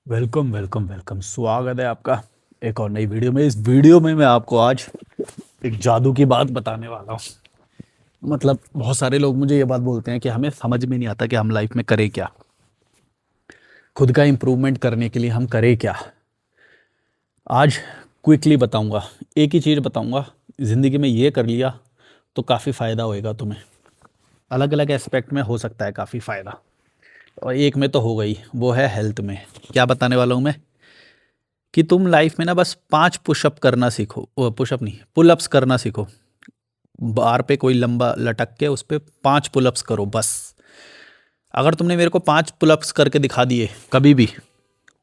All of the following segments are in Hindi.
वेलकम वेलकम वेलकम, स्वागत है आपका एक और नई वीडियो में। इस वीडियो में मैं आपको आज एक जादू की बात बताने वाला हूँ। मतलब बहुत सारे लोग मुझे ये बात बोलते हैं कि हमें समझ में नहीं आता कि हम लाइफ में करें क्या, खुद का इम्प्रूवमेंट करने के लिए हम करें क्या। आज क्विकली बताऊंगा, एक ही चीज़ बताऊंगा। ज़िंदगी में ये कर लिया तो काफ़ी फ़ायदा होएगा तुम्हें। अलग अलग एस्पेक्ट में हो सकता है काफ़ी फ़ायदा, और एक में तो हो गई, वो है हेल्थ में। क्या बताने वाला हूँ मैं कि तुम लाइफ में ना बस 5 पुशअप करना सीखो, पुशअप नहीं, पुलअप्स करना सीखो। बार पे कोई लंबा लटक के उस पे 5 पुलअप्स करो बस। अगर तुमने मेरे को 5 पुलअप्स करके दिखा दिए कभी भी,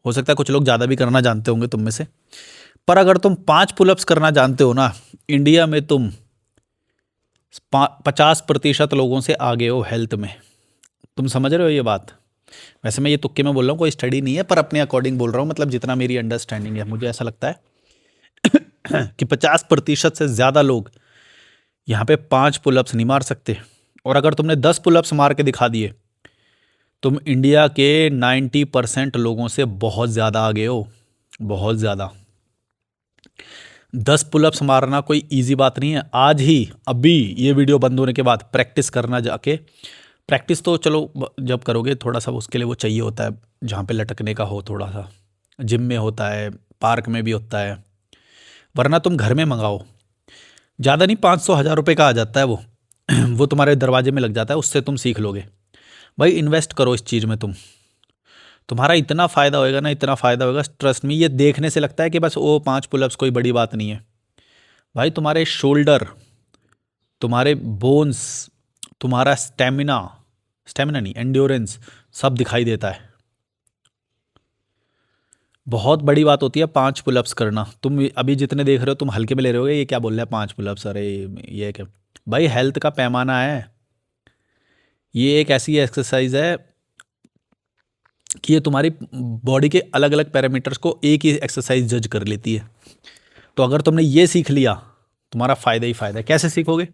हो सकता है कुछ लोग ज़्यादा भी करना जानते होंगे तुम में से, पर अगर तुम 5 पुलअप्स करना जानते हो ना, इंडिया में तुम 50% लोगों से आगे हो हेल्थ में। तुम समझ रहे हो ये बात? वैसे मैं ये तुक्के में बोल रहा हूँ, कोई स्टडी नहीं है, पर अपने अकॉर्डिंग बोल रहा हूँ। मतलब जितना मेरी अंडरस्टैंडिंग है, मुझे ऐसा लगता है कि 50% से ज़्यादा लोग यहाँ पे 5 पुलअप्स नहीं मार सकते। और अगर तुमने 10 पुलअप्स मार के दिखा दिए, तुम इंडिया के 90% लोगों से बहुत ज़्यादा आगे हो, बहुत ज़्यादा। 10 पुलअप्स मारना कोई इजी बात नहीं है। आज ही अभी ये वीडियो बंद होने के बाद प्रैक्टिस करना जाके। प्रैक्टिस तो चलो जब करोगे थोड़ा सा उसके लिए वो चाहिए होता है, जहाँ पे लटकने का हो थोड़ा सा, जिम में होता है, पार्क में भी होता है, वरना तुम घर में मंगाओ। ज़्यादा नहीं, 500 1000 रुपये का आ जाता है वो वो तुम्हारे दरवाजे में लग जाता है, उससे तुम सीख लोगे। भाई इन्वेस्ट करो इस चीज़ में तुम, तुम्हारा इतना फ़ायदा होएगा ना, इतना फ़ायदा होएगा, ट्रस्ट में। ये देखने से लगता है कि बस वो 5 पुलअप्स कोई बड़ी बात नहीं है। भाई तुम्हारे शोल्डर, तुम्हारे बोन्स, तुम्हारा स्टेमिना, स्टेमिना नहीं, एंड्योरेंस, सब दिखाई देता है। बहुत बड़ी बात होती है 5 पुलअप्स करना। तुम अभी जितने देख रहे हो तुम हल्के में ले रहे होगे, ये क्या बोल रहा है 5 पुलअप्स, अरे ये क्या। भाई हेल्थ का पैमाना है। ये एक ऐसी एक्सरसाइज है कि ये तुम्हारी बॉडी के अलग अलग पैरामीटर्स को एक ही एक्सरसाइज जज कर लेती है। तो अगर तुमने ये सीख लिया, तुम्हारा फायदा ही फायदा है। कैसे सीखोगे?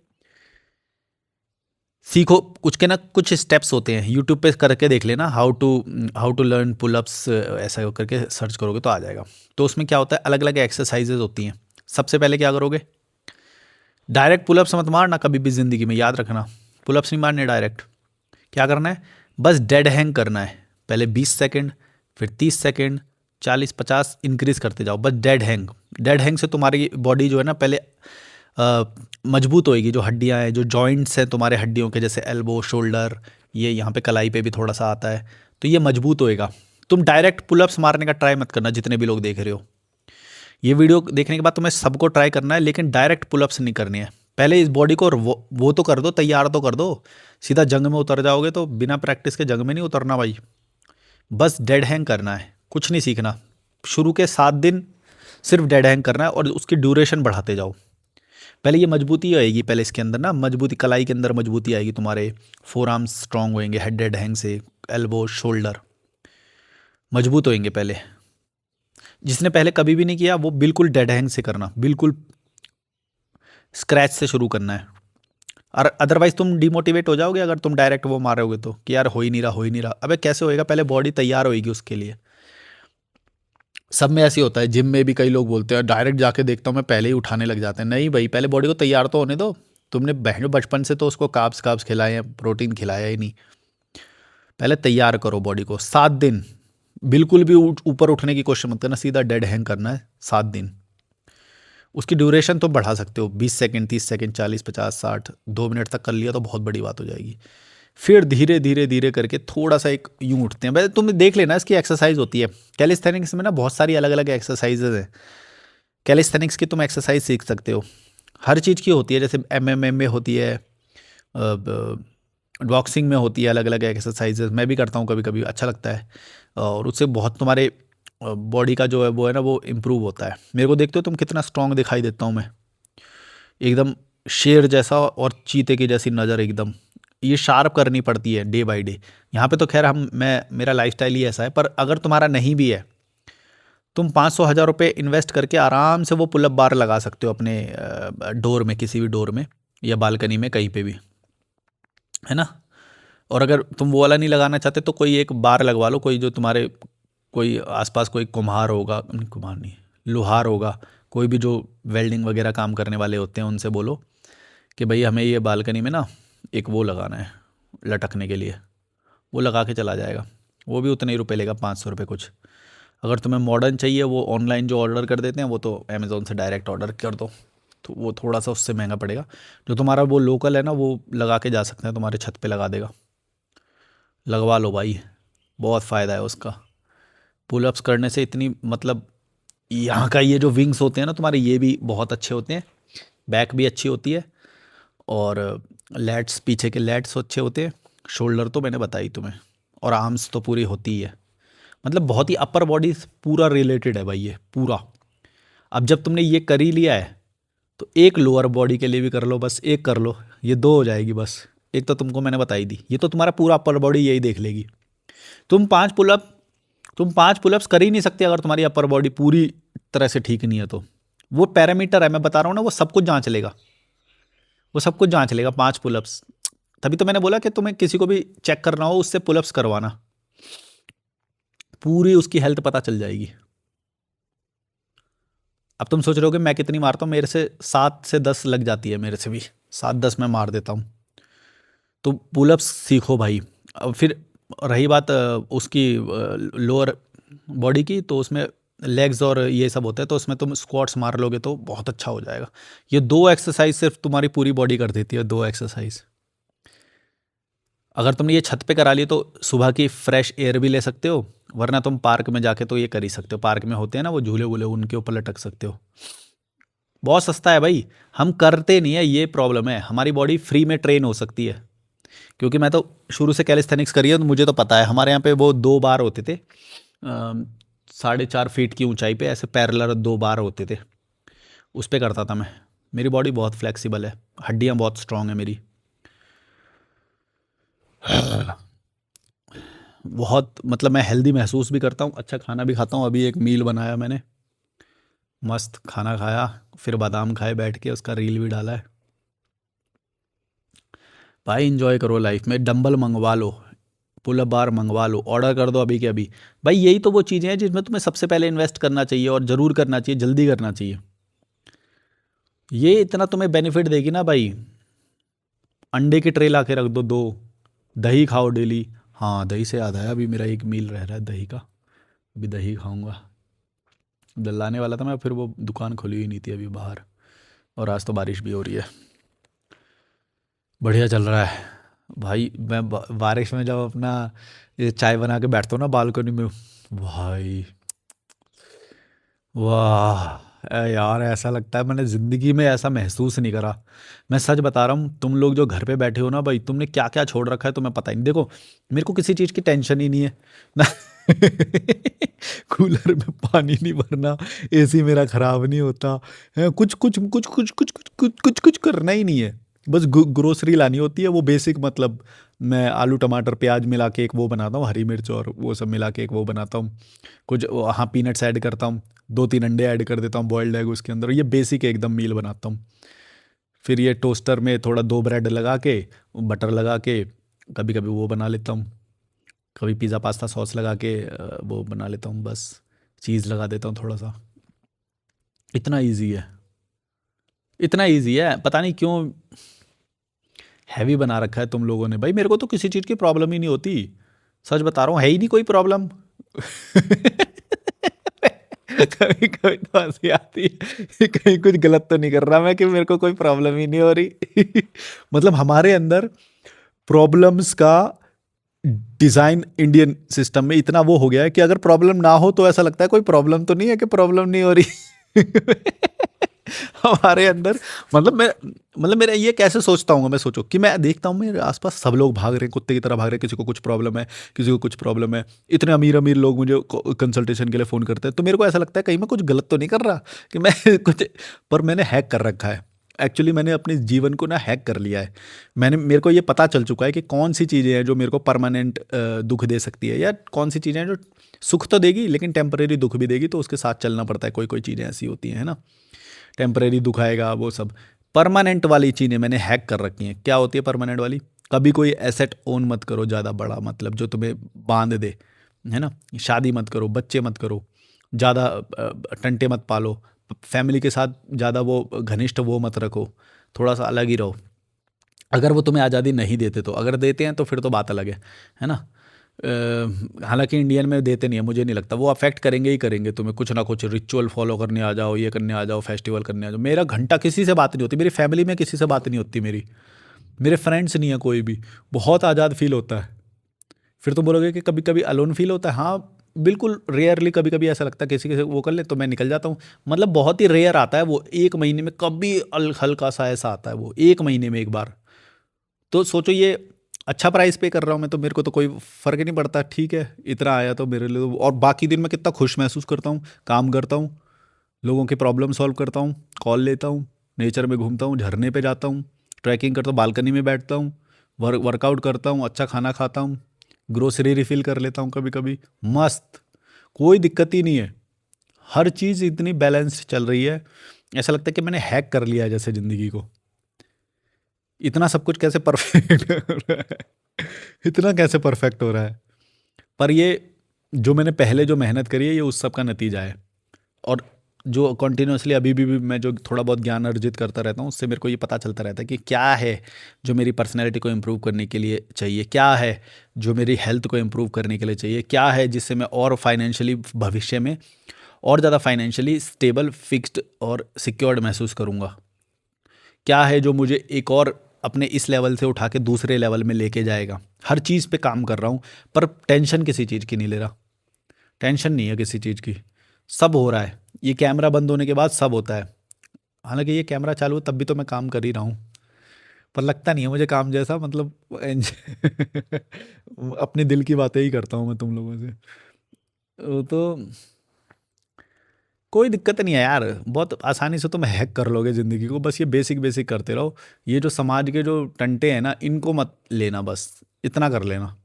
सीखो, कुछ के ना कुछ स्टेप्स होते हैं, यूट्यूब पे करके देख लेना, हाउ टू लर्न पुलअप्स, ऐसा करके सर्च करोगे तो आ जाएगा। तो उसमें क्या होता है, अलग अलग एक्सरसाइजेज होती हैं। सबसे पहले क्या करोगे, डायरेक्ट पुलअप्स मत मारना कभी भी ज़िंदगी में, याद रखना। पुलअप्स नहीं मारने डायरेक्ट। क्या करना है, बस डेड हैंग करना है। पहले 20 सेकेंड, फिर 30 सेकेंड, 40 50 इंक्रीज करते जाओ, बस डेड हैंग। डेड हैंग से तुम्हारी बॉडी जो है ना, पहले मजबूत होएगी। जो हड्डियां हैं, जो जॉइंट्स हैं तुम्हारे हड्डियों के, जैसे एल्बो, शोल्डर, ये यहाँ पे कलाई पे भी थोड़ा सा आता है, तो ये मजबूत होएगा। तुम डायरेक्ट पुलअप्स मारने का ट्राई मत करना, जितने भी लोग देख रहे हो। ये वीडियो देखने के बाद तुम्हें सबको ट्राई करना है, लेकिन डायरेक्ट पुलअप्स नहीं करनी है। पहले इस बॉडी को वो तो कर दो, तैयार तो कर दो। सीधा जंग में उतर जाओगे तो बिना प्रैक्टिस के जंग में नहीं उतरना भाई। बस डेड हैंग करना है, कुछ नहीं सीखना। शुरू के 7 दिन सिर्फ डेड हैंग करना है, और उसकी ड्यूरेशन बढ़ाते जाओ। पहले ये मजबूती आएगी, पहले इसके अंदर ना मजबूती, कलाई के अंदर मजबूती आएगी, तुम्हारे फोर आर्म्स स्ट्रांग होंगे हेड डेड हैंग से, एल्बो शोल्डर मजबूत होंगे पहले। जिसने पहले कभी भी नहीं किया वो बिल्कुल डेड हैंग से करना, बिल्कुल स्क्रैच से शुरू करना है। और अदरवाइज तुम डिमोटिवेट हो जाओगे अगर तुम डायरेक्ट वो मारोगे तो, कि यार हो ही नहीं रहा, हो ही नहीं रहा। अबे कैसे होएगा, पहले बॉडी तैयार होएगी उसके लिए। सब में ऐसे ही होता है। जिम में भी कई लोग बोलते हैं डायरेक्ट जाके देखता हूँ मैं, पहले ही उठाने लग जाते हैं। नहीं भाई, पहले बॉडी को तैयार तो होने दो। तुमने बहन बचपन से तो उसको काब्स काब्स खिलाए हैं, प्रोटीन खिलाया ही नहीं। पहले तैयार करो बॉडी को। 7 दिन बिल्कुल भी ऊपर उठने की कोशिश मत करना, सीधा डेड हैंग करना है 7 दिन। उसकी ड्यूरेशन तो बढ़ा सकते हो, 20 सेकेंड, 30 सेकेंड, 40 50 60, 2 मिनट तक कर लिया तो बहुत बड़ी बात हो जाएगी। फिर धीरे धीरे धीरे करके थोड़ा सा एक यूं उठते हैं। वैसे तुम देख लेना, इसकी एक्सरसाइज होती है। कैलिस्थेनिक्स में ना बहुत सारी अलग अलग एक्सरसाइजेज हैं। कैलिस्थेनिक्स की तुम एक्सरसाइज सीख सकते हो, हर चीज़ की होती है। जैसे एमएमए में होती है, बॉक्सिंग में होती है, अलग अलग एक्सरसाइजेज। मैं भी करता हूँ कभी कभी, अच्छा लगता है। और उससे बहुत तुम्हारे बॉडी का जो है वो है ना, वो इम्प्रूव होता है। मेरे को देखते हो तुम कितना स्ट्रांग दिखाई देता हूँ मैं, एकदम शेर जैसा, और चीते की जैसी नज़र एकदम। ये शार्प करनी पड़ती है डे बाय डे। यहाँ पे तो खैर मैं मेरा लाइफस्टाइल ही ऐसा है, पर अगर तुम्हारा नहीं भी है, तुम 500 1000 रुपये इन्वेस्ट करके आराम से वो पुलअप बार लगा सकते हो अपने डोर में, किसी भी डोर में या बालकनी में, कहीं पे भी, है ना। और अगर तुम वो वाला नहीं लगाना चाहते तो कोई एक बार लगवा लो, कोई जो तुम्हारे कोई आसपास कोई कुम्हार होगा, नहीं कुम्हार नहीं, लोहार होगा, कोई भी जो वेल्डिंग वगैरह काम करने वाले होते हैं, उनसे बोलो कि भाई हमें ये बालकनी में ना एक वो लगाना है लटकने के लिए, वो लगा के चला जाएगा। वो भी उतने ही रुपए लेगा, 500 रुपये कुछ। अगर तुम्हें मॉडर्न चाहिए, वो ऑनलाइन जो ऑर्डर कर देते हैं, वो तो अमेज़ोन से डायरेक्ट ऑर्डर कर दो, तो वो थोड़ा सा उससे महंगा पड़ेगा। जो तुम्हारा वो लोकल है ना, वो लगा के जा सकते हैं, तुम्हारे छत पे लगा देगा। लगवा लो भाई, बहुत फ़ायदा है उसका। पुलअप्स करने से इतनी मतलब, यहाँ का ये जो विंग्स होते हैं ना तुम्हारे, ये भी बहुत अच्छे होते हैं, बैक भी अच्छी होती है, और लैट्स, पीछे के लैट्स अच्छे होते हैं, शोल्डर तो मैंने बताई तुम्हें, और आर्म्स तो पूरी होती ही है। मतलब बहुत ही अपर बॉडी पूरा रिलेटेड है भाई ये पूरा। अब जब तुमने ये कर ही लिया है, तो एक लोअर बॉडी के लिए भी कर लो, बस एक कर लो, ये दो हो जाएगी बस। एक तो तुमको मैंने बताई दी, ये तो तुम्हारा पूरा अपर बॉडी यही देख लेगी। तुम पांच पुलअप तुम 5 पुलअप्स कर ही नहीं सकते अगर तुम्हारी अपर बॉडी पूरी तरह से ठीक नहीं है तो। वो पैरामीटर है, मैं बता रहा हूँ ना, वो सब कुछ जांच लेगा, वो सब कुछ जांच लेगा 5 पुलअप्स। तभी तो मैंने बोला कि तुम्हें किसी को भी चेक करना हो, उससे पुलअप्स करवाना, पूरी उसकी हेल्थ पता चल जाएगी। अब तुम सोच रहे हो कि मैं कितनी मारता हूँ, मेरे से 7 से 10 लग जाती है, मेरे से भी 7-10 मैं मार देता हूँ। तो पुलअप्स सीखो भाई। अब फिर रही बात उसकी लोअर बॉडी की, तो उसमें लेग्स और ये सब होता है, तो उसमें तुम स्क्वाट्स मार लोगे तो बहुत अच्छा हो जाएगा। ये 2 एक्सरसाइज सिर्फ तुम्हारी पूरी बॉडी कर देती है, 2 एक्सरसाइज। अगर तुमने ये छत पे करा ली तो सुबह की फ्रेश एयर भी ले सकते हो, वरना तुम पार्क में जाके तो ये कर ही सकते हो। पार्क में होते हैं ना वो झूले वूले, उनके ऊपर लटक सकते हो। बहुत सस्ता है भाई, हम करते नहीं है, ये प्रॉब्लम है। हमारी बॉडी फ्री में ट्रेन हो सकती है, क्योंकि मैं तो शुरू से कैलिस्थेनिक्स करी है, तो मुझे तो पता है। हमारे यहाँ पे वो 2 बार होते थे, 4.5 फीट की ऊंचाई पे, ऐसे पैरेलल 2 बार होते थे, उस पे करता था मैं। मेरी बॉडी बहुत फ्लेक्सिबल है, हड्डियाँ बहुत स्ट्रांग है मेरी। बहुत मतलब मैं हेल्दी महसूस भी करता हूँ, अच्छा खाना भी खाता हूँ। अभी एक मील बनाया मैंने, मस्त खाना खाया, फिर बादाम खाए बैठ के, उसका रील भी डाला है। भाई इंजॉय करो लाइफ में। डंबल मंगवा लो, पुल अप बार मंगवा लो, ऑर्डर कर दो अभी के अभी। भाई यही तो वो चीज़ें हैं जिसमें तुम्हें सबसे पहले इन्वेस्ट करना चाहिए, और ज़रूर करना चाहिए, जल्दी करना चाहिए। ये इतना तुम्हें बेनिफिट देगी ना भाई। अंडे की ट्रे ला के रख दो 2, दही खाओ डेली। हाँ, दही से याद आया, अभी मेरा एक मील रह रहा है दही का, अभी दही खाऊंगा। लाने वाला था मैं, फिर वो दुकान खुली हुई नहीं थी अभी बाहर, और आज तो बारिश भी हो रही है। बढ़िया चल रहा है भाई। मैं बारिश में जब अपना ये चाय बना के बैठता हूँ ना बालकनी में, भाई वाह, यार ऐसा लगता है मैंने ज़िंदगी में ऐसा महसूस नहीं करा। मैं सच बता रहा हूँ, तुम लोग जो घर पे बैठे हो ना भाई, तुमने क्या क्या छोड़ रखा है तुम्हें पता ही नहीं। देखो, मेरे को किसी चीज़ की टेंशन ही नहीं है ना। कूलर में पानी नहीं भरना, एसी मेरा ख़राब नहीं होता है, कुछ कुछ कुछ कुछ कुछ कुछ कुछ कुछ कुछ करना ही नहीं है। बस ग्रोसरी लानी होती है, वो बेसिक मतलब मैं आलू टमाटर प्याज मिला के एक वो बनाता हूँ, हरी मिर्च और वो सब मिला के एक वो बनाता हूँ। कुछ हाँ, पीनट्स ऐड करता हूँ, 2-3 अंडे ऐड कर देता हूँ बॉयल्ड एग उसके अंदर। ये बेसिक एकदम मील बनाता हूँ। फिर ये टोस्टर में थोड़ा 2 ब्रेड लगा के, बटर लगा के, कभी कभी वो बना लेता हूँ, कभी पिज़्ज़ा पास्ता सॉस लगा के वो बना लेता हूँ बस। चीज़ लगा देता हूँ थोड़ा सा। इतना ईजी है, इतना ईजी है, पता नहीं क्यों हैवी बना रखा है तुम लोगों ने। भाई मेरे को तो किसी चीज़ की प्रॉब्लम ही नहीं होती, सच बता रहा हूँ, है ही नहीं कोई प्रॉब्लम। कभी कभी तो हंसी आती है, कहीं कुछ गलत तो नहीं कर रहा मैं कि मेरे को कोई प्रॉब्लम ही नहीं हो रही। मतलब हमारे अंदर प्रॉब्लम्स का डिज़ाइन इंडियन सिस्टम में इतना वो हो गया है कि अगर प्रॉब्लम ना हो तो ऐसा लगता है कोई प्रॉब्लम तो नहीं है कि प्रॉब्लम नहीं हो रही। हमारे अंदर मतलब मेरा ये कैसे सोचता हूँ मैं, सोचो कि मैं देखता हूँ मेरे आसपास सब लोग भाग रहे हैं, कुत्ते की तरह भाग रहे हैं, किसी को कुछ प्रॉब्लम है, किसी को कुछ प्रॉब्लम है। इतने अमीर अमीर लोग मुझे कंसल्टेशन के लिए फ़ोन करते हैं, तो मेरे को ऐसा लगता है कहीं मैं कुछ गलत तो नहीं कर रहा कि मैं कुछ। पर मैंने हैक कर रखा है एक्चुअली, मैंने अपने जीवन को ना हैक कर लिया है। मेरे को ये पता चल चुका है कि कौन सी चीज़ें हैं जो मेरे को परमानेंट दुख दे सकती है, या कौन सी चीज़ें हैं जो सुख तो देगी लेकिन टेम्परेरी दुख भी देगी, तो उसके साथ चलना पड़ता है। कोई कोई चीज़ें ऐसी होती हैं, है ना, टेम्परेरी दुख आएगा वो सब। परमानेंट वाली चीज़ें मैंने हैक कर रखी हैं। क्या होती है परमानेंट वाली? कभी कोई एसेट ओन मत करो ज़्यादा बड़ा, मतलब जो तुम्हें बांध दे। है ना? शादी मत करो, बच्चे मत करो, ज़्यादा टंटे मत पालो, फैमिली के साथ ज़्यादा वो घनिष्ठ वो मत रखो, थोड़ा-सा अलग ही रहो। अगर वो तुम्हें आज़ादी नहीं देते तो, अगर देते हैं तो फिर तो बात अलग है ना? हालाँकि इंडियन में देते नहीं है, मुझे नहीं लगता। वो अफ़ेक्ट करेंगे ही करेंगे तुम्हें, कुछ ना कुछ रिचुअल फ़ॉलो करने आ जाओ, ये करने आ जाओ, फेस्टिवल करने आ जाओ। मेरा घंटा किसी से बात नहीं होती, मेरी फैमिली में किसी से बात नहीं होती मेरी, मेरे फ्रेंड्स नहीं है कोई भी, बहुत आज़ाद फ़ील होता है। फिर तुम बोलोगे कि कभी-कभी अलोन फ़ील होता है, हाँ, बिल्कुल रेयरली कभी-कभी ऐसा लगता है किसी के से वो कर ले तो मैं निकल जाता हूँ। मतलब बहुत ही रेयर आता है वो, 1 महीने में कभी हल्का-सा ऐसा आता है वो, 1 महीने में 1 बार। तो सोचो ये अच्छा प्राइस पे कर रहा हूँ मैं, तो मेरे को तो कोई फ़र्क ही नहीं पड़ता, ठीक है, इतना आया तो मेरे लिए और बाकी दिन मैं कितना खुश महसूस करता हूँ, काम करता हूँ, लोगों की प्रॉब्लम सॉल्व करता हूँ, कॉल लेता हूँ, नेचर में घूमता हूँ, झरने पे जाता हूँ, ट्रैकिंग करता हूँ, बालकनी में बैठता हूँ, वर्कआउट करता हूँ, अच्छा खाना खाता हूँ, ग्रोसरी रिफ़िल कर लेता हूँ कभी-कभी, मस्त, कोई दिक्कत ही नहीं है। हर चीज़ इतनी बैलेंस्ड चल रही है, ऐसा लगता है कि मैंने हैक कर लिया है जैसे ज़िंदगी को। इतना सब कुछ कैसे परफेक्ट हो रहा है? इतना कैसे परफेक्ट हो रहा है? पर ये जो मैंने पहले जो मेहनत करी है ये उस सब का नतीजा है। और जो कंटिन्यूअसली अभी भी मैं जो थोड़ा बहुत ज्ञान अर्जित करता रहता हूँ उससे मेरे को ये पता चलता रहता है कि क्या है जो मेरी पर्सनैलिटी को इम्प्रूव करने के लिए चाहिए, क्या है जो मेरी हेल्थ को इम्प्रूव करने के लिए चाहिए, क्या है जिससे मैं और फाइनेंशियली भविष्य में और ज़्यादा फाइनेंशियली स्टेबल, फिक्स्ड और सिक्योर्ड महसूस करूँगा। क्या है जो मुझे एक और अपने इस लेवल से उठा के दूसरे लेवल में लेके जाएगा। हर चीज़ पे काम कर रहा हूँ, पर टेंशन किसी चीज़ की नहीं ले रहा। टेंशन नहीं है किसी चीज़ की, सब हो रहा है। ये कैमरा बंद होने के बाद सब होता है। हालांकि ये कैमरा चालू है तब भी तो मैं काम कर ही रहा हूँ, पर लगता नहीं है मुझे काम जैसा, मतलब अपने दिल की बातें ही करता हूँ मैं तुम लोगों से। तो कोई दिक्कत नहीं है यार, बहुत आसानी से तुम हैक कर लोगे ज़िंदगी को, बस ये बेसिक बेसिक करते रहो। ये जो समाज के जो टंटे हैं ना, इनको मत लेना, बस इतना कर लेना।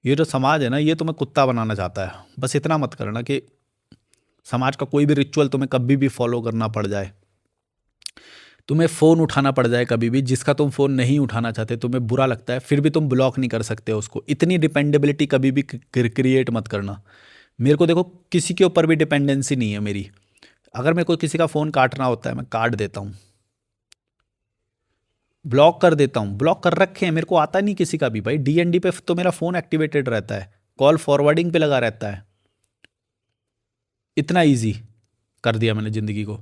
ये जो समाज है ना, ये तुम्हें कुत्ता बनाना चाहता है, बस इतना मत करना कि समाज का कोई भी रिचुअल तुम्हें कभी भी फॉलो करना पड़ जाए, तुम्हें फ़ोन उठाना पड़ जाए कभी भी, जिसका तुम फ़ोन नहीं उठाना चाहते, तुम्हें बुरा लगता है, फिर भी तुम ब्लॉक नहीं कर सकते हो उसको। इतनी डिपेंडेबिलिटी कभी भी क्रिएट मत करना। मेरे को देखो, किसी के ऊपर भी डिपेंडेंसी नहीं है मेरी। अगर मेरे को किसी का फ़ोन काटना होता है मैं काट देता हूँ, ब्लॉक कर देता हूँ, ब्लॉक कर रखे हैं, मेरे को आता नहीं किसी का भी भाई। डीएनडी पे तो मेरा फ़ोन एक्टिवेटेड रहता है, कॉल फॉरवर्डिंग पे लगा रहता है। इतना ईजी कर दिया मैंने ज़िंदगी को।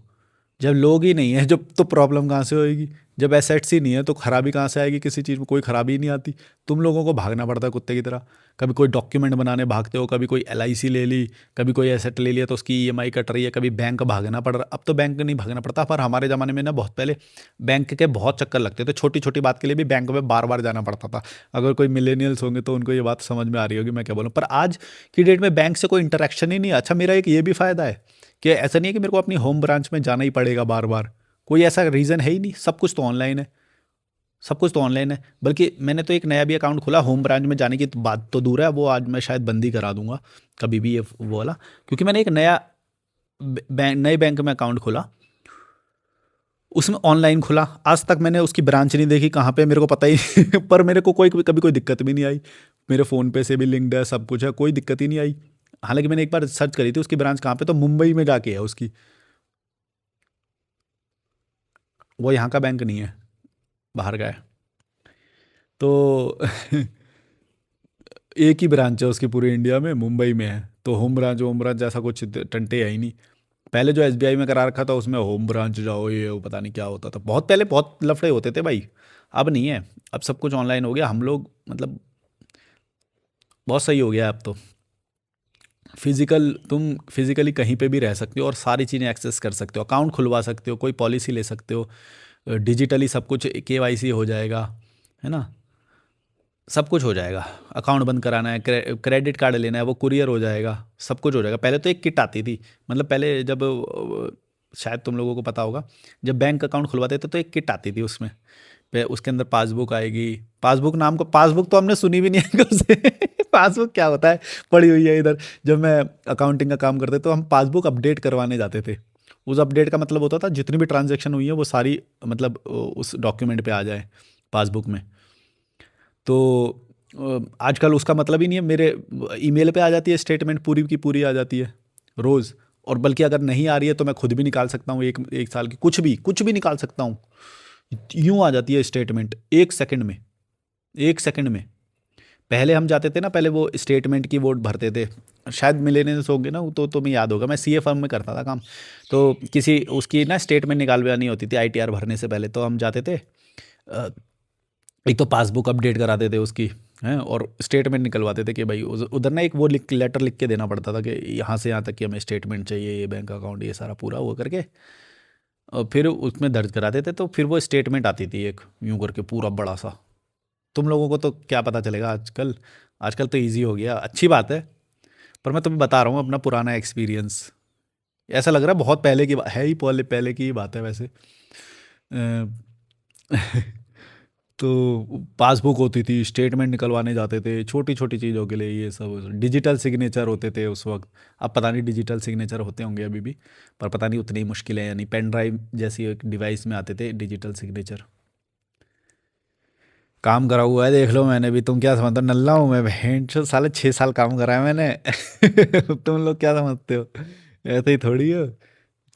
जब लोग ही नहीं है, जब तो प्रॉब्लम कहाँ से होएगी? जब एसेट्स ही नहीं है तो खराबी कहाँ से आएगी? किसी चीज़ में कोई खराबी ही नहीं आती। तुम लोगों को भागना पड़ता है कुत्ते की तरह। कभी कोई डॉक्यूमेंट बनाने भागते हो, कभी कोई एलआईसी ले ली, कभी कोई एसेट ले लिया तो उसकी ईएमआई कट रही है, कभी बैंक भागना पड़ रहा। अब तो बैंक नहीं भागना पड़ता, पर हमारे ज़माने में ना बहुत पहले बैंक के बहुत चक्कर लगते थे। छोटी छोटी बात के लिए भी बैंक में बार बार जाना पड़ता था। अगर कोई मिलेनियल्स होंगे तो उनको ये बात समझ में आ रही होगी मैं क्या बोलूँ। पर आज की डेट में बैंक से कोई इंटरेक्शन ही नहीं है। अच्छा, मेरा एक ये भी फ़ायदा है कि ऐसा नहीं है कि मेरे को अपनी होम ब्रांच में जाना ही पड़ेगा बार बार। कोई ऐसा रीज़न है ही नहीं, सब कुछ तो ऑनलाइन है, सब कुछ तो ऑनलाइन है। बल्कि मैंने तो एक नया भी अकाउंट खोला, होम ब्रांच में जाने की तो बात तो दूर है, वो आज मैं शायद बंद ही करा दूंगा कभी भी ये वो वाला, क्योंकि मैंने एक नया नए बैंक में अकाउंट खोला, उसमें ऑनलाइन खुला। आज तक मैंने उसकी ब्रांच नहीं देखी कहाँ पे, मेरे को पता ही नहीं। पर मेरे को कोई कभी कोई दिक्कत भी नहीं आई। मेरे फ़ोन पे से भी लिंक्ड है, सब कुछ है, कोई दिक्कत ही नहीं आई। हालांकि मैंने एक बार सर्च करी थी उसकी ब्रांच कहाँ पे, तो मुंबई में जाके है उसकी, वो यहाँ का बैंक नहीं है, बाहर का है। तो एक ही ब्रांच है उसकी पूरे इंडिया में, मुंबई में है। तो होम ब्रांच जैसा कुछ टंटे है ही नहीं। पहले जो एसबीआई में करा रखा था उसमें होम ब्रांच जाओ, ये वो पता नहीं क्या होता था, बहुत पहले बहुत लफड़े होते थे भाई। अब नहीं है, अब सब कुछ ऑनलाइन हो गया। हम लोग मतलब बहुत सही हो गया अब तो। तुम फिजिकली कहीं पे भी रह सकते हो और सारी चीज़ें एक्सेस कर सकते हो, अकाउंट खुलवा सकते हो, कोई पॉलिसी ले सकते हो, डिजिटली सब कुछ केवाईसी हो जाएगा, है ना? सब कुछ हो जाएगा। अकाउंट बंद कराना है, क्रेडिट कार्ड लेना है, वो कुरियर हो जाएगा, सब कुछ हो जाएगा। पहले तो एक किट आती थी, मतलब पहले जब शायद तुम लोगों को पता होगा, जब बैंक अकाउंट खुलवाते थे तो एक किट आती थी उसमें, उसके अंदर पासबुक आएगी। पासबुक नाम को, पासबुक तो हमने सुनी भी नहीं है कब से। पासबुक क्या होता है, पड़ी हुई है इधर। जब मैं अकाउंटिंग का काम करते तो हम पासबुक अपडेट करवाने जाते थे। उस अपडेट का मतलब होता था जितनी भी ट्रांजैक्शन हुई है वो सारी, मतलब उस डॉक्यूमेंट पे आ जाए, पासबुक में। तो आजकल उसका मतलब ही नहीं है, मेरे ईमेल पे आ जाती है स्टेटमेंट, पूरी की पूरी आ जाती है रोज़। और बल्कि अगर नहीं आ रही है तो मैं खुद भी निकाल सकता हूँ, एक एक साल की कुछ भी निकाल सकता हूँ। यूँ आ जाती है स्टेटमेंट 1 सेकंड में, 1 सेकंड में। पहले हम जाते थे ना, पहले वो स्टेटमेंट की वो भरते थे, शायद मिलेनियल्स होंगे ना, तो तुम्हें याद होगा, मैं सीए फर्म में करता था काम। तो किसी उसकी ना स्टेटमेंट निकालवानी होती थी आईटीआर भरने से पहले, तो हम जाते थे। अ, एक तो पासबुक अपडेट कराते थे उसकी, हैं, और स्टेटमेंट निकलवाते थे कि भाई उधर ना एक वो लेटर लिख के देना पड़ता था कि यहाँ से यहाँ तक कि हमें स्टेटमेंट चाहिए, ये बैंक अकाउंट, ये सारा पूरा वो करके, और फिर उसमें दर्ज कराते थे, तो फिर वो स्टेटमेंट आती थी एक यूं करके पूरा बड़ा सा। तुम लोगों को तो क्या पता चलेगा आजकल, आजकल तो ईज़ी हो गया, अच्छी बात है। पर मैं तुम्हें बता रहा हूँ अपना पुराना एक्सपीरियंस। ऐसा लग रहा है बहुत पहले की है ही, पहले पहले की ही बात है वैसे। अ, तो पासबुक होती थी, स्टेटमेंट निकलवाने जाते थे, छोटी छोटी चीज़ों के लिए, ये सब डिजिटल सिग्नेचर होते थे उस वक्त। अब पता नहीं डिजिटल सिग्नेचर होते होंगे अभी भी, पर पता नहीं उतनी मुश्किल है, यानी पेन ड्राइव जैसी एक डिवाइस में आते थे डिजिटल सिग्नेचर। काम करा हुआ है देख लो मैंने भी, तुम क्या समझते हो, नल्ला हूँ मैं, बहन चो साले 6 साल काम करा है मैंने। तुम लोग क्या समझते हो, ऐसे ही थोड़ी हो।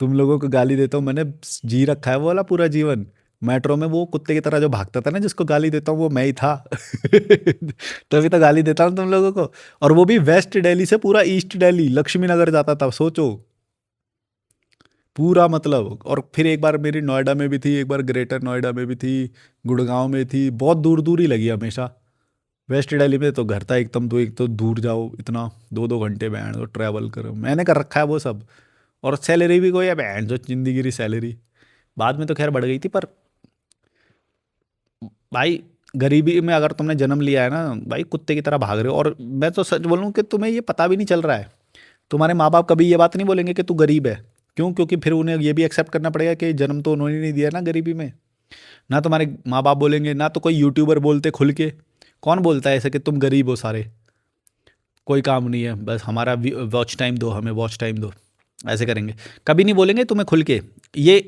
तुम लोगों को गाली देता हूँ मैंने, जी रखा है वो वाला पूरा जीवन। मेट्रो में वो कुत्ते की तरह जो भागता था ना, जिसको गाली देता हूँ, वो मैं ही था। तभी तो गाली देता हूँ तुम लोगों को। और वो भी वेस्ट दिल्ली से पूरा ईस्ट दिल्ली, लक्ष्मी नगर जाता था, सोचो। पूरा मतलब, और फिर एक बार मेरी नोएडा में भी थी, एक बार ग्रेटर नोएडा में भी थी, गुड़गांव में थी, बहुत दूर दूर ही लगी हमेशा। वेस्ट दिल्ली में तो घर था एकदम, तो एक तो दूर जाओ इतना, 2-2 घंटे बैंड तो ट्रैवल करो, मैंने कर रखा है वो सब। और सैलरी भी कोई है बैंड जो जिंदगी की सैलरी, बाद में तो खैर बढ़ गई थी, पर भाई गरीबी में अगर तुमने जन्म लिया है ना भाई, कुत्ते की तरह भाग रहे हो। और मैं तो सच बोलूँ कि तुम्हें ये पता भी नहीं चल रहा है। तुम्हारे माँ बाप कभी ये बात नहीं बोलेंगे कि तू गरीब है। क्यों? क्योंकि फिर उन्हें ये भी एक्सेप्ट करना पड़ेगा कि जन्म तो उन्होंने नहीं दिया ना गरीबी में। ना तुम्हारे माँ बाप बोलेंगे, ना तो कोई यूट्यूबर बोलते खुल के। कौन बोलता है ऐसे कि तुम गरीब हो सारे, कोई काम नहीं है, बस हमारा वॉच टाइम दो, हमें वॉच टाइम दो, ऐसे करेंगे। कभी नहीं बोलेंगे तुम्हें खुल के। ये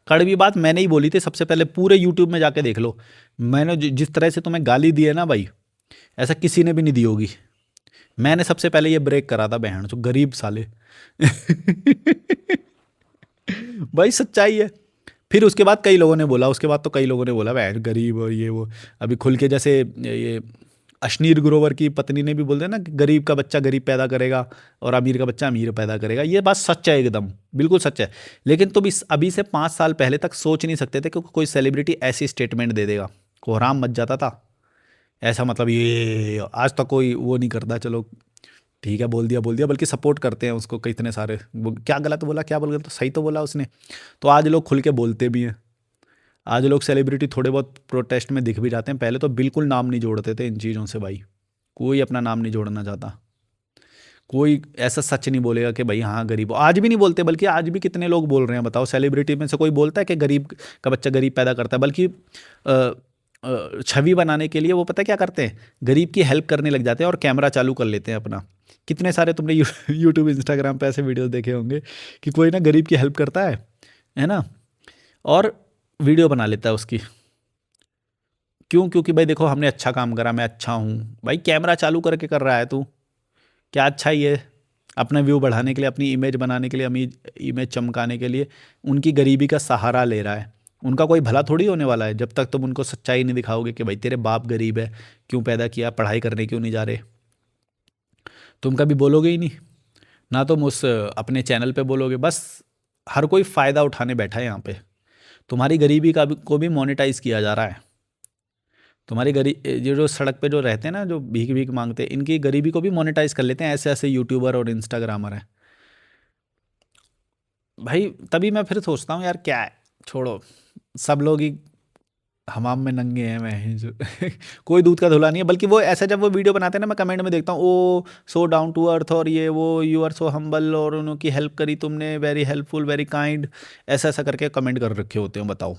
कड़वी बात मैंने ही बोली थी सबसे पहले, पूरे यूट्यूब में जाके देख लो। मैंने जिस तरह से तुम्हें गाली दी है ना भाई, ऐसा किसी ने भी नहीं दी होगी। मैंने सबसे पहले ये ब्रेक करा था, बहन जो गरीब साले। भाई सच्चाई है। फिर उसके बाद कई लोगों ने बोला, उसके बाद तो कई लोगों ने बोला बहन गरीब और ये वो। अभी खुल के, जैसे ये अश्नीर ग्रोवर की पत्नी ने भी बोल दिया ना कि गरीब का बच्चा गरीब पैदा करेगा और अमीर का बच्चा अमीर पैदा करेगा। ये बात सच है, एकदम बिल्कुल सच है। लेकिन तुम इस अभी से 5 साल पहले तक सोच नहीं सकते थे कि कोई सेलिब्रिटी ऐसी स्टेटमेंट दे देगा, कोहराम मच जाता था। ऐसा मतलब ये आज तक कोई वो नहीं करता, चलो ठीक है बोल दिया, बल्कि सपोर्ट करते हैं उसको कई इतने सारे। वो क्या गलत बोला, क्या बोल गया, तो सही तो बोला उसने। तो आज लोग खुल के बोलते भी हैं। आज लोग सेलिब्रिटी थोड़े बहुत प्रोटेस्ट में दिख भी जाते हैं, पहले तो बिल्कुल नाम नहीं जोड़ते थे इन चीज़ों से भाई। कोई अपना नाम नहीं जोड़ना चाहता। कोई ऐसा सच नहीं बोलेगा कि भाई हाँ गरीब हो। आज भी नहीं बोलते, बल्कि आज भी कितने लोग बोल रहे हैं बताओ, सेलिब्रिटी में से कोई बोलता है कि गरीब का बच्चा गरीब पैदा करता है? बल्कि छवि बनाने के लिए वो पता है क्या करते हैं, गरीब की हेल्प करने लग जाते हैं और कैमरा चालू कर लेते हैं अपना। कितने सारे तुमने यूट्यूब इंस्टाग्राम पे ऐसे वीडियो देखे होंगे कि कोई ना गरीब की हेल्प करता है ना, और वीडियो बना लेता है उसकी। क्यों? क्योंकि भाई देखो हमने अच्छा काम करा, मैं अच्छा हूँ। भाई कैमरा चालू करके कर रहा है तू, क्या अच्छा ही है? अपना व्यू बढ़ाने के लिए, अपनी इमेज बनाने के लिए, इमेज चमकाने के लिए उनकी गरीबी का सहारा ले रहा है। उनका कोई भला थोड़ी होने वाला है जब तक तुम उनको सच्चाई नहीं दिखाओगे कि भाई तेरे बाप गरीब है, क्यों पैदा किया, पढ़ाई करने क्यों नहीं जा रहे। तुम कभी बोलोगे ही नहीं। ना तुम उस अपने चैनल पे बोलोगे, बस हर कोई फ़ायदा उठाने बैठा है यहाँ पे। तुम्हारी गरीबी का को भी मोनेटाइज किया जा रहा है। तुम्हारी गरीब, ये जो सड़क पे जो रहते हैं ना, जो भीख भीख मांगते हैं, इनकी गरीबी को भी मोनेटाइज कर लेते हैं ऐसे ऐसे यूट्यूबर और इंस्टाग्रामर हैं भाई। तभी मैं फिर सोचता हूँ यार क्या है, छोड़ो, सब लोग ही हमाम में नंगे हैं, मैं ही जो कोई दूध का धुला नहीं है। बल्कि वो ऐसा जब वो वीडियो बनाते हैं ना, मैं कमेंट में देखता हूँ ओ सो डाउन टू अर्थ, और ये वो यू आर सो हम्बल, और उनकी हेल्प करी तुमने, वेरी हेल्पफुल, वेरी काइंड, ऐसा ऐसा करके कमेंट कर रखे होते हैं बताओ।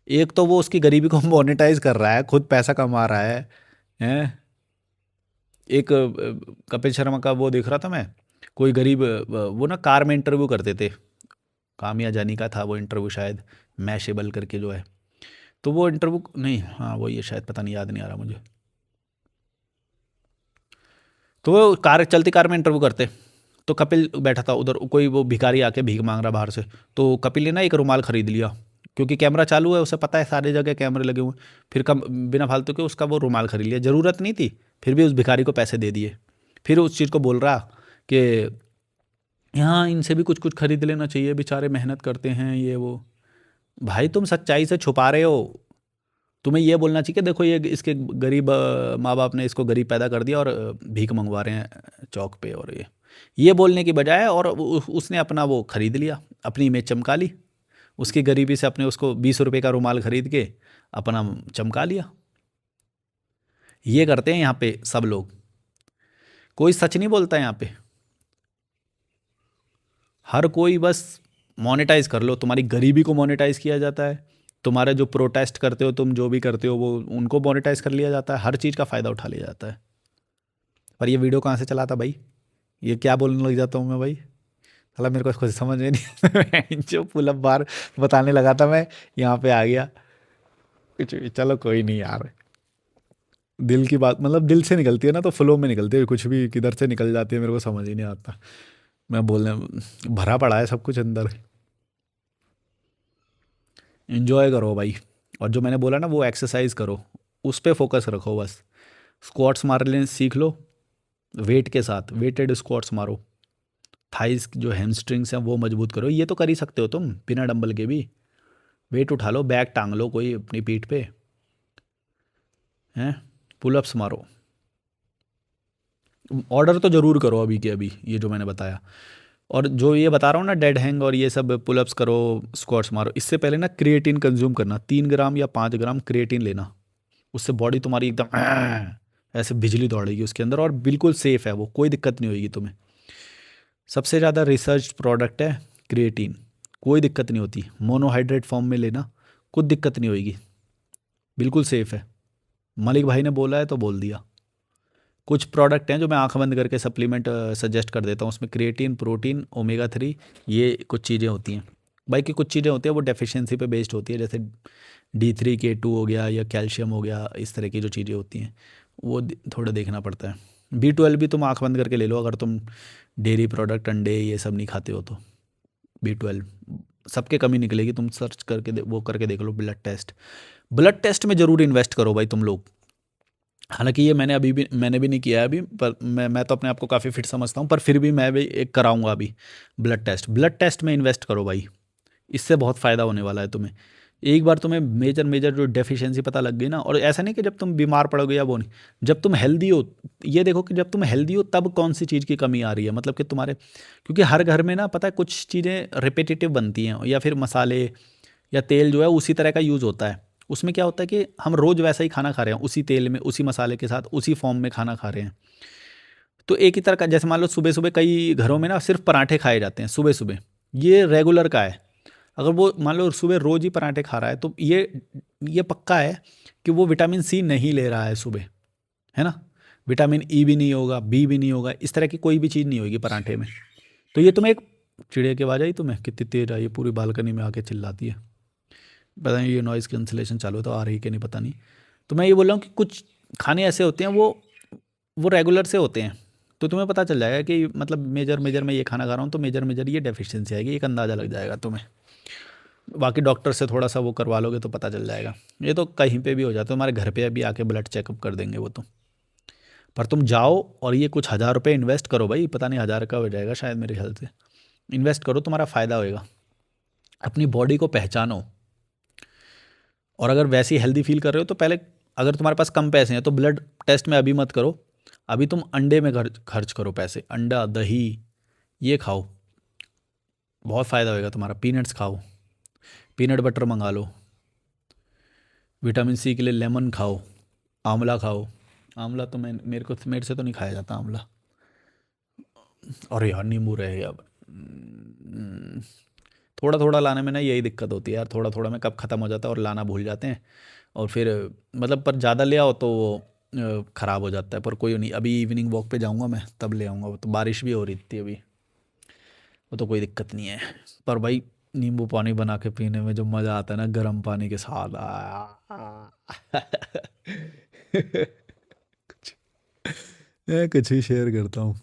एक तो वो उसकी गरीबी को मोनेटाइज कर रहा है, खुद पैसा कमा रहा है, हैं। एक कपिल शर्मा का वो देख रहा था मैं, कोई गरीब वो ना कार में इंटरव्यू करते थे, कामिया जानी का था वो इंटरव्यू शायद, मैशेबल करके जो है। तो वो इंटरव्यू नहीं, हाँ वही है शायद, पता नहीं, याद नहीं आ रहा मुझे। तो वो कार चलती कार में इंटरव्यू करते, तो कपिल बैठा था उधर, कोई वो भिखारी आके भीख मांग रहा बाहर से, तो कपिल ने ना एक रुमाल खरीद लिया, क्योंकि कैमरा चालू है, उसे पता है सारी जगह कैमरे लगे हुए हैं। फिर कम बिना फालतू के उसका वो रुमाल खरीद लिया, ज़रूरत नहीं थी, फिर भी उस भिखारी को पैसे दे दिए। फिर उस चीज़ को बोल रहा कि यहाँ इनसे भी कुछ कुछ खरीद लेना चाहिए, बेचारे मेहनत करते हैं ये वो। भाई तुम सच्चाई से छुपा रहे हो। तुम्हें ये बोलना चाहिए कि देखो ये इसके गरीब माँ बाप ने इसको गरीब पैदा कर दिया और भीख मंगवा रहे हैं चौक पे, और ये बोलने की बजाय, और उसने अपना वो खरीद लिया, अपनी इमेज चमका ली, उसकी गरीबी से अपने उसको 20 रुपए का रुमाल खरीद के अपना चमका लिया। ये करते हैं यहाँ पे सब लोग, कोई सच नहीं बोलता यहाँ पे, हर कोई बस मोनेटाइज कर लो, तुम्हारी गरीबी को मोनेटाइज किया जाता है, तुम्हारे जो प्रोटेस्ट करते हो तुम, जो भी करते हो वो उनको मोनेटाइज कर लिया जाता है, हर चीज़ का फ़ायदा उठा लिया जाता है। पर ये वीडियो कहाँ से चला था भाई, ये क्या बोलने लग जाता हूँ मैं भाई, साला मेरे को खुद समझ में नहीं जो पुल अप बार बताने लगा था मैं, यहाँ पे आ गया कुछ भी। चलो कोई नहीं यार, दिल की बात मतलब दिल से निकलती है ना, तो फ्लो में निकलती है, कुछ भी किधर से निकल जाती है मेरे को समझ ही नहीं आता। मैं बोलने भरा पड़ा है सब कुछ अंदर। एंजॉय करो भाई, और जो मैंने बोला ना वो एक्सरसाइज करो, उस पे फोकस रखो बस। स्क्वाट्स मारने सीख लो, वेट के साथ वेटेड स्क्वाट्स मारो, थाइस जो हैमस्ट्रिंग्स हैं वो मजबूत करो, ये तो कर ही सकते हो तुम बिना डंबल के भी। वेट उठा लो, बैग टांग लो कोई अपनी पीठ पे, हैं, पुलअप्स मारो। ऑर्डर तो ज़रूर करो अभी के अभी, ये जो मैंने बताया। और जो ये बता रहा हूँ ना, डेड हैंग और ये सब पुलअप्स करो, स्क्वाट्स मारो, इससे पहले ना क्रिएटिन कंज्यूम करना, 3 ग्राम या 5 ग्राम क्रिएटिन लेना, उससे बॉडी तुम्हारी एकदम ऐसे बिजली दौड़ेगी उसके अंदर, और बिल्कुल सेफ़ है वो, कोई दिक्कत नहीं होगी तुम्हें। सबसे ज़्यादा रिसर्च प्रोडक्ट है क्रिएटिन, कोई दिक्कत नहीं होती, मोनोहाइड्रेट फॉर्म में लेना, कुछ दिक्कत नहीं होगी, बिल्कुल सेफ़ है। मलिक भाई ने बोला है तो बोल दिया। कुछ प्रोडक्ट हैं जो मैं आंख बंद करके सप्लीमेंट सजेस्ट कर देता हूँ, उसमें क्रिएटिन, प्रोटीन, ओमेगा 3, ये कुछ चीज़ें होती हैं। बाकी कुछ चीज़ें होती हैं वो डेफिशिएंसी पे बेस्ड होती है, जैसे D3K2 हो गया या कैल्शियम हो गया, इस तरह की जो चीज़ें होती हैं वो थोड़ा देखना पड़ता है। B12 भी तुम आंख बंद करके ले लो, अगर तुम डेयरी प्रोडक्ट, अंडे, ये सब नहीं खाते हो तो। B12 सबके कमी निकलेगी, तुम सर्च करके वो करके देख लो। ब्लड टेस्ट, ब्लड टेस्ट में ज़रूर इन्वेस्ट करो भाई तुम लोग। हालांकि ये मैंने भी नहीं किया है अभी, पर मैं तो अपने आप को काफ़ी फिट समझता हूँ, पर फिर भी मैं भी एक कराऊंगा अभी ब्लड टेस्ट। ब्लड टेस्ट में इन्वेस्ट करो भाई, इससे बहुत फ़ायदा होने वाला है तुम्हें। एक बार तुम्हें मेजर मेजर जो डेफिशिएंसी पता लग गई ना, और ऐसा नहीं कि जब तुम बीमार पड़ोगे या वो नहीं, जब तुम हेल्दी हो, ये देखो कि जब तुम हेल्दी हो तब कौन सी चीज़ की कमी आ रही है, मतलब कि तुम्हारे, क्योंकि हर घर में ना पता है कुछ चीज़ें रिपीटेटिव बनती हैं, या फिर मसाले या तेल जो है उसी तरह का यूज़ होता है। उसमें क्या होता है कि हम रोज़ वैसा ही खाना खा रहे हैं, उसी तेल में, उसी मसाले के साथ, उसी फॉर्म में खाना खा रहे हैं। तो एक ही तरह का, जैसे मान लो सुबह सुबह कई घरों में ना सिर्फ पराठे खाए जाते हैं सुबह सुबह, ये रेगुलर का है। अगर वो मान लो सुबह रोज़ ही पराठे खा रहा है, तो ये पक्का है कि वो विटामिन सी नहीं ले रहा है सुबह, है ना। विटामिन ई भी नहीं होगा, बी भी नहीं होगा, इस तरह की कोई भी चीज़ नहीं होगी पराठे में। तो ये तुम्हें एक, चिड़िया की आवाज़ आई तुम्हें, कितनी तेज आई, ये पूरी बालकनी में आके चिल्लाती है। पता नहीं ये नॉइज़ कैंसिलेशन चालू है तो आ रही है कि नहीं पता नहीं। तो मैं ये बोल रहा हूँ कि कुछ खाने ऐसे होते हैं वो रेगुलर से होते हैं, तो तुम्हें पता चल जाएगा कि मतलब मेजर मेजर मैं ये खाना खा रहा हूँ तो मेजर मेजर ये डेफिशिएंसी आएगी, एक अंदाज़ा लग जाएगा तुम्हें। बाकी डॉक्टर से थोड़ा सा वो करवा लोगे तो पता चल जाएगा। ये तो कहीं पे भी हो जाता है, तुम्हारे घर पे अभी आके ब्लड चेकअप कर देंगे वो तो। पर तुम जाओ और ये कुछ 1,000 रुपये इन्वेस्ट करो भाई, पता नहीं 1,000 का हो जाएगा शायद मेरे ख्याल से। इन्वेस्ट करो, तुम्हारा फ़ायदा होएगा। अपनी बॉडी को पहचानो, और अगर वैसे ही हेल्दी फील कर रहे हो तो पहले, अगर तुम्हारे पास कम पैसे हैं तो ब्लड टेस्ट में अभी मत करो, अभी तुम अंडे में खर्च करो पैसे, अंडा, दही, ये खाओ, बहुत फ़ायदा होएगा तुम्हारा। पीनट्स खाओ, पीनट बटर मंगा लो, विटामिन सी के लिए लेमन खाओ, आंवला खाओ। आंवला तो मेरे से तो नहीं खाया जाता आंवला। और यार नींबू रहे अब, थोड़ा थोड़ा लाने में ना यही दिक्कत होती है यार, थोड़ा थोड़ा में कब ख़त्म हो जाता है और लाना भूल जाते हैं। और फिर मतलब पर ज़्यादा ले आओ तो वो ख़राब हो जाता है। पर कोई नहीं, अभी इवनिंग वॉक पे जाऊँगा मैं तब ले आऊँगा, वो तो बारिश भी हो रही थी अभी, वो तो कोई दिक्कत नहीं है। पर भाई नींबू पानी बना के पीने में जो मज़ा आता है ना गर्म पानी के साथ, मैं कुछ ही शेयर करता हूँ।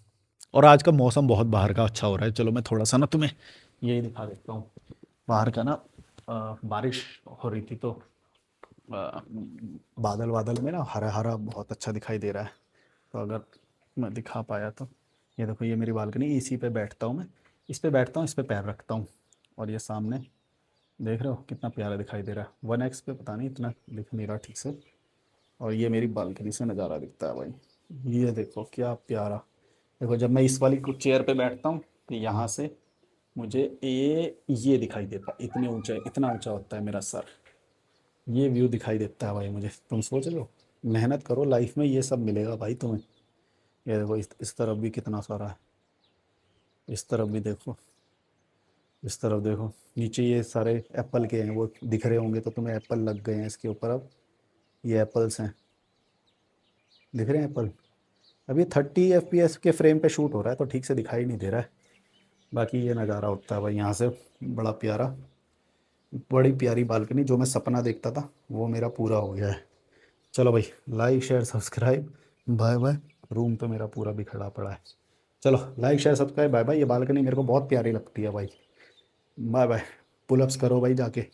और आज का मौसम बहुत बाहर का अच्छा हो रहा है। चलो मैं थोड़ा सा ना तुम्हें यही दिखा देता हूँ। बाहर का ना बारिश हो रही थी तो बादल बादल में ना हरा हरा बहुत अच्छा दिखाई दे रहा है। तो अगर मैं दिखा पाया तो ये देखो, ये मेरी बालकनी, इसी पे बैठता हूँ मैं। इस पे बैठता हूँ, इस पे पैर रखता हूँ, और ये सामने देख रहे हो कितना प्यारा दिखाई दे रहा है। 1x पे पता नहीं इतना दिख नहीं रहा ठीक से। और ये मेरी बालकनी से नज़ारा दिखता है भाई। ये देखो क्या प्यारा। देखो जब मैं इस वाली चेयर पे बैठता हूँ तो यहाँ से मुझे ये दिखाई देता है। इतने ऊंचा, इतना ऊंचा होता है मेरा सर। ये व्यू दिखाई देता है भाई मुझे। तुम सोच रहे हो, मेहनत करो लाइफ में ये सब मिलेगा भाई तुम्हें। ये देखो इस तरफ भी कितना सारा है। इस तरफ भी देखो, इस तरफ देखो। नीचे ये सारे एप्पल के हैं, वो दिख रहे होंगे तो तुम्हें। एप्पल लग गए हैं इसके ऊपर अब। ये एप्पल्स हैं, दिख रहे हैं एप्पल। अभी 30 FPS के फ्रेम पे शूट हो रहा है तो ठीक से दिखाई नहीं दे रहा है। बाकी ये नज़ारा होता है भाई यहाँ से, बड़ा प्यारा। बड़ी प्यारी बालकनी, जो मैं सपना देखता था वो मेरा पूरा हो गया है। चलो भाई, like share subscribe, bye bye. Room तो मेरा पूरा बिखरा पड़ा है। चलो like share subscribe, bye bye. ये बालकनी मेरे को बहुत प्यारी लगती है भाई। Bye bye. पुलअप्स करो भाई जाके।